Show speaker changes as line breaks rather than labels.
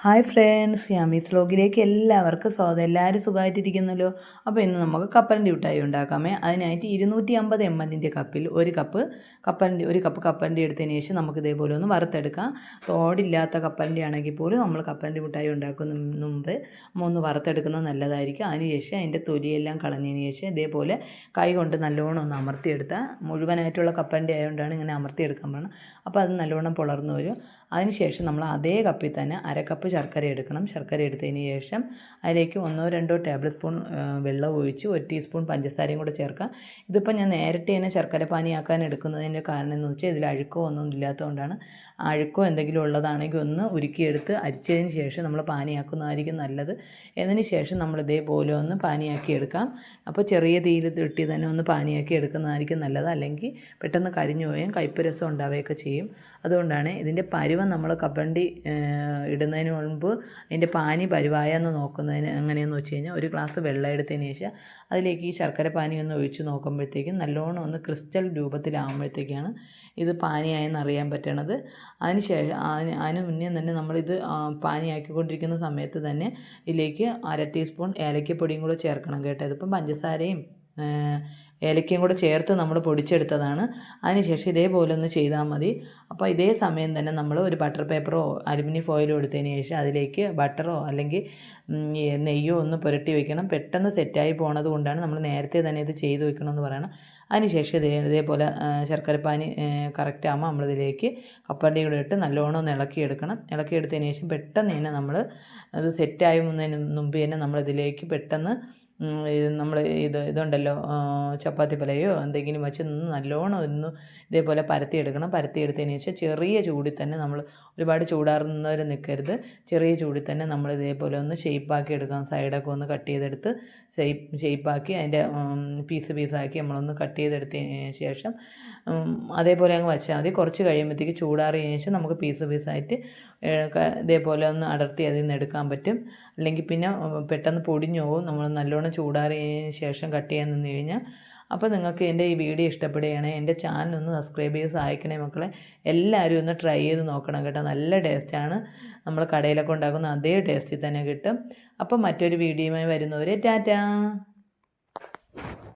Hi friends, Yami's വ്ലോഗിലേക്ക് എല്ലാവർക്കും സ്വാഗതം. എല്ലാവരും സുഖമായിട്ടിരിക്കുന്നല്ലോ. അപ്പോൾ ഇന്ന് നമുക്ക് കപ്പലണ്ടി മിഠായി ഉണ്ടാക്കാമേ. അതിനായിട്ട് 250 ml കപ്പിൽ ഒരു കപ്പ് കപ്പലണ്ടി എടുത്തതിന് ശേഷം നമുക്ക് ഇതേപോലെ ഒന്ന് വറുത്തെടുക്കാം. തോടില്ലാത്ത കപ്പലണ്ടി ആണെങ്കിൽ പോലും നമ്മൾ കപ്പലണ്ടി മിഠായി ഉണ്ടാക്കുന്നതിന് മുമ്പ് ഒന്ന് വറുത്തെടുക്കുന്നത് നല്ലതായിരിക്കും. അതിനുശേഷം അതിൻ്റെ തൊലിയെല്ലാം കളഞ്ഞതിന് ശേഷം ഇതേപോലെ കൈ കൊണ്ട് നല്ലോണം ഒന്ന് അമർത്തിയെടുത്താൽ, മുഴുവനായിട്ടുള്ള കപ്പലണ്ടി ആയതുകൊണ്ടാണ് ഇങ്ങനെ അമർത്തിയെടുക്കാൻ വേണം. അപ്പോൾ അത് നല്ലോണം പുലർന്നു വരും. അതിനുശേഷം നമ്മൾ അതേ കപ്പിൽ തന്നെ അരക്കപ്പ് ശർക്കര എടുക്കണം. ശർക്കര എടുത്തതിന് ശേഷം അതിലേക്ക് 1-2 ടേബിൾ സ്പൂൺ വെള്ളം ഒഴിച്ച് 1 ടീസ്പൂൺ പഞ്ചസാരയും കൂടെ ചേർക്കാം. ഇതിപ്പോൾ ഞാൻ നേരിട്ട് തന്നെ ശർക്കര പാനിയാക്കാൻ എടുക്കുന്നതിൻ്റെ കാരണം എന്ന് വെച്ചാൽ ഇതിൽ അഴുക്കോ ഒന്നും ഇല്ലാത്തതുകൊണ്ടാണ്. അഴുക്കോ എന്തെങ്കിലും ഉള്ളതാണെങ്കിൽ ഒന്ന് ഉരുക്കിയെടുത്ത് അരിച്ചതിന് ശേഷം നമ്മൾ പാനിയാക്കുന്നതായിരിക്കും നല്ലത്. എന്നതിന് ശേഷം നമ്മൾ ഇതേപോലെ ഒന്ന് പാനിയാക്കി എടുക്കാം. അപ്പോൾ ചെറിയ തീയിൽ ഇട്ടി തന്നെ ഒന്ന് പാനിയാക്കി എടുക്കുന്നതായിരിക്കും നല്ലത്. അല്ലെങ്കിൽ പെട്ടെന്ന് കരിഞ്ഞു പോയും കയ്പ്പ് രസം ഉണ്ടാവുകയൊക്കെ ചെയ്യും. അതുകൊണ്ടാണ് ഇതിൻ്റെ പരുവം നമ്മൾ കപ്പലണ്ടി ഇടുന്നതിന് മുൻപ് അതിൻ്റെ പാനി പരുവായെന്ന് നോക്കുന്നതിന് എങ്ങനെയെന്ന് വെച്ച് കഴിഞ്ഞാൽ, ഒരു ഗ്ലാസ് വെള്ളം എടുത്തതിന് ശേഷം അതിലേക്ക് ഈ ശർക്കര പാനി ഒന്ന് ഒഴിച്ച് നോക്കുമ്പോഴത്തേക്കും നല്ലോണം ഒന്ന് ക്രിസ്റ്റൽ രൂപത്തിലാകുമ്പോഴത്തേക്കാണ് ഇത് പാനിയായെന്ന് അറിയാൻ പറ്റണത്. അതിന് ശേഷം അതിന് മുന്നേ തന്നെ നമ്മളിത് പാനിയാക്കിക്കൊണ്ടിരിക്കുന്ന സമയത്ത് തന്നെ ഇതിലേക്ക് 1/2 ടീസ്പൂൺ ഏലക്കപ്പൊടിയും കൂടെ ചേർക്കണം കേട്ടോ. ഇതിപ്പം പഞ്ചസാരയും ഏലക്കയും കൂടെ ചേർത്ത് നമ്മൾ പൊടിച്ചെടുത്തതാണ്. അതിനുശേഷം ഇതേപോലെ ഒന്ന് ചെയ്താൽ മതി. അപ്പോൾ ഇതേ സമയം തന്നെ നമ്മൾ ഒരു ബട്ടർ പേപ്പറോ അലുമിനിയം ഫോയിലോ എടുത്തതിന് ശേഷം അതിലേക്ക് ബട്ടറോ അല്ലെങ്കിൽ നെയ്യോ ഒന്ന് പുരട്ടി വയ്ക്കണം. പെട്ടെന്ന് സെറ്റായി പോണത് കൊണ്ടാണ് നമ്മൾ നേരത്തെ തന്നെ ഇത് ചെയ്ത് വെക്കണമെന്ന് പറയണം. അതിനുശേഷം ഇതേപോലെ ശർക്കരപ്പാനി കറക്റ്റ് ആകുമ്പോൾ നമ്മളിതിലേക്ക് കപ്പലണ്ടി കൂടെ ഇട്ട് നല്ലോണം ഒന്ന് ഇളക്കിയെടുക്കണം. ഇളക്കിയെടുത്തതിന് ശേഷം പെട്ടെന്ന് തന്നെ നമ്മൾ അത് സെറ്റായി മുന്നതിന് മുമ്പ് തന്നെ നമ്മളിതിലേക്ക് പെട്ടെന്ന് നമ്മൾ ഇതുണ്ടല്ലോ, ചപ്പാത്തി പലയോ എന്തെങ്കിലും വെച്ച് നല്ലോണം ഒന്ന് ഇതേപോലെ പരത്തിയെടുക്കണം. പരത്തിയെടുത്തതിന് ശേഷം ചെറിയ ചൂടിൽ തന്നെ നമ്മൾ ഒരുപാട് ചൂടാറുന്നവരെ നിൽക്കരുത്. ചെറിയ ചൂടിൽ തന്നെ നമ്മൾ ഇതേപോലെ ഒന്ന് ഷേപ്പാക്കി എടുക്കാം. സൈഡൊക്കെ ഒന്ന് കട്ട് ചെയ്തെടുത്ത് ഷേപ്പാക്കി അതിൻ്റെ പീസാക്കി നമ്മളൊന്ന് കട്ട് ചെയ്തെടുത്തതിന് ശേഷം അതേപോലെ അങ്ങ് വെച്ചാൽ മതി. കുറച്ച് കഴിയുമ്പോഴത്തേക്ക് ചൂടാറിയതിന് ശേഷം നമുക്ക് പീസായിട്ട് ഇതേപോലെ ഒന്ന് അടർത്തി അതിൽ നിന്ന് എടുക്കാൻ പറ്റും. അല്ലെങ്കിൽ പിന്നെ പെട്ടെന്ന് പൊടിഞ്ഞു പോകും നമ്മൾ നല്ലോണം ചൂടാറിയതിന് ശേഷം കട്ട് ചെയ്യാൻ നിന്ന് കഴിഞ്ഞാൽ. അപ്പോൾ നിങ്ങൾക്ക് എൻ്റെ ഈ വീഡിയോ ഇഷ്ടപ്പെടുകയാണെങ്കിൽ എൻ്റെ ചാനൽ ഒന്ന് സബ്സ്ക്രൈബ് ചെയ്ത് സഹായിക്കണേ മക്കളെ. എല്ലാവരും ഒന്ന് ട്രൈ ചെയ്ത് നോക്കണം കേട്ടോ. നല്ല ടേസ്റ്റാണ്. നമ്മൾ കടയിലൊക്കെ ഉണ്ടാക്കുന്ന അതേ ടേസ്റ്റിൽ തന്നെ കിട്ടും. അപ്പം മറ്റൊരു വീഡിയോയുമായി വരുന്നവരെ ടാറ്റാ.